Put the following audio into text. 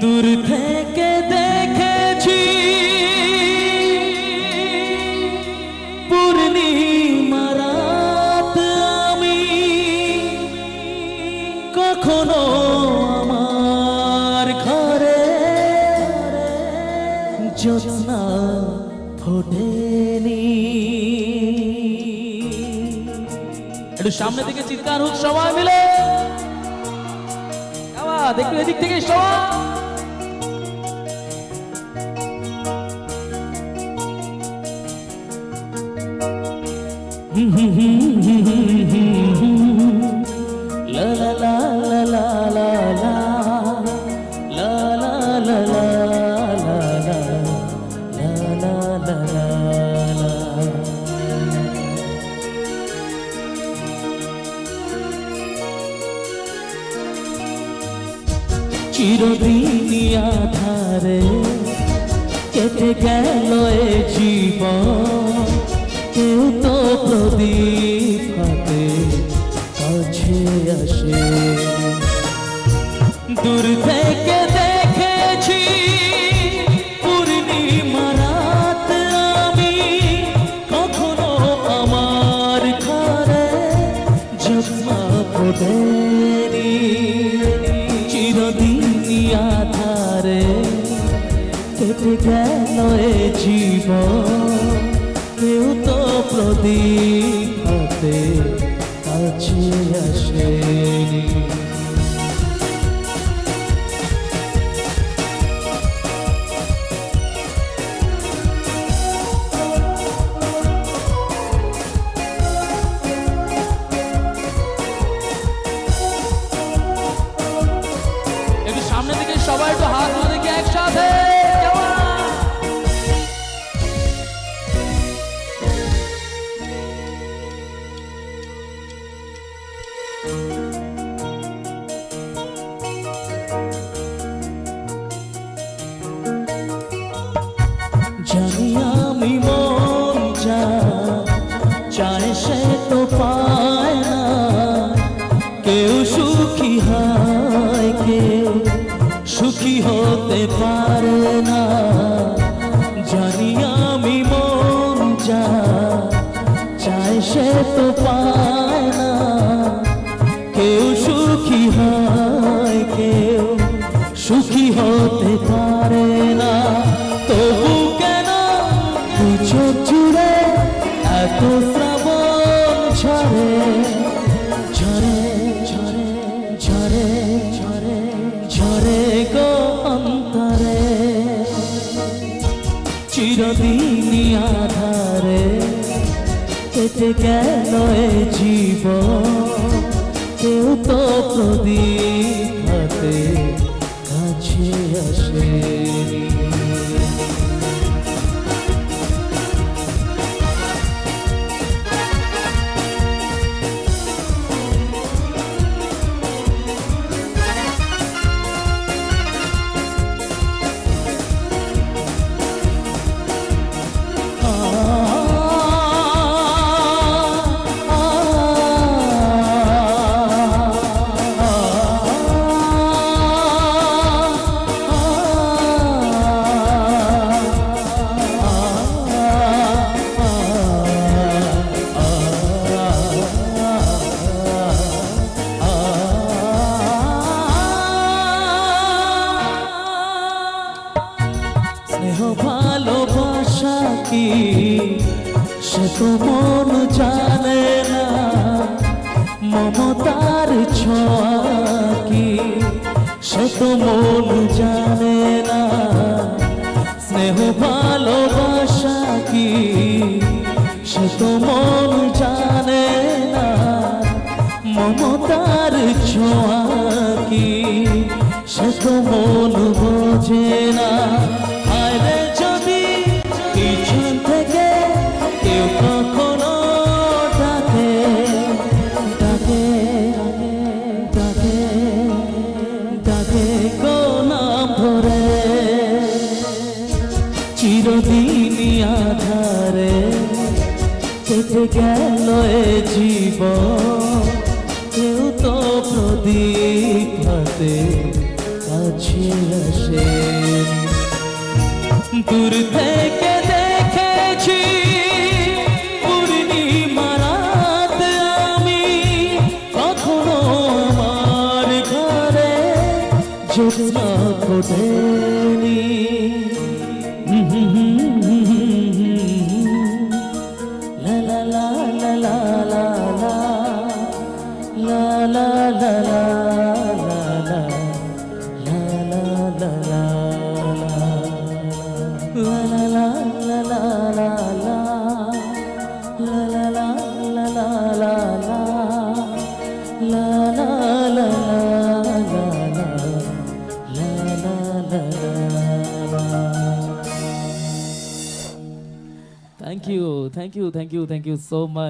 দূর থেকে দেখেছি পূর্ণিমা রাত আমি, কখনো আমার ঘরে জ্যোৎস্না ফোটেনি। একটু সামনে থেকে চিৎকার হোক সবাই মিলে, দেখুন এদিক থেকে সবাই। লা লা লা লা লা লা লা লা লা লা লা লা লা। চিরদিনই আধারে কেটে গেল এ জীবন, কেউ তো প্রদীপ হাতে কাছে আসে। দূর থেকে দেখেছি পূর্ণিমা রাত আমি, কখনো আমার ঘরে জ্যোৎস্না ফোটেনি। চিরদিনই আধারে কেটে গেল এ জীবন, কেউ তো প্রদীপ হাতে কাছে আসেনি। একটু সামনে থেকে সবাই একটু হাত তুলে দেখি একসাথে। জানি আমি মন যা চায় সে তো পায় না, কেউ সুখী হয় কেউ সুখী হতে পারে না। জানি আমি মন যা চায় সে তো পায় না, কেউ সুখী হয় কেউ সুখী হতে পারে না। তবু কেন দুই চোখ জুড়ে এত শ্রাবণ ঝরে ঝরে ঝরে ঝরে ঝরে ঝরে গো অন্তরে। চিরদিনই আধারে কেটে গেল এ জীবন, কেউ তো প্রদীপ হাতে কাছে আসেনি। ভালোবাসা কি সে তো মন জানে না, মমতার ছোঁয়া কি সে তো মন জানে না। স্নেহ ভালোবাসা কি সে তো মন জানে না, মমতার ছোঁয়া কি সে তো মন বোঝে না। যদি পিছন থেকে কেউ কখনো ডাকে ডাকে ডাকে ডাকে গো নাম ধরে, চিরদিনই আধারে কেটে গেল এ জীবন, কেউ তো প্রদীপ হাতে কাছে ছিল সে দূর থেকে দেখেছি পূর্ণিমা রাত আমি কখনো আমার ঘরে জ্যোৎস্না ফোটেনি লা লা লা লা লা লা লা লা লা লা Thank you, thank you, thank you, thank you so much.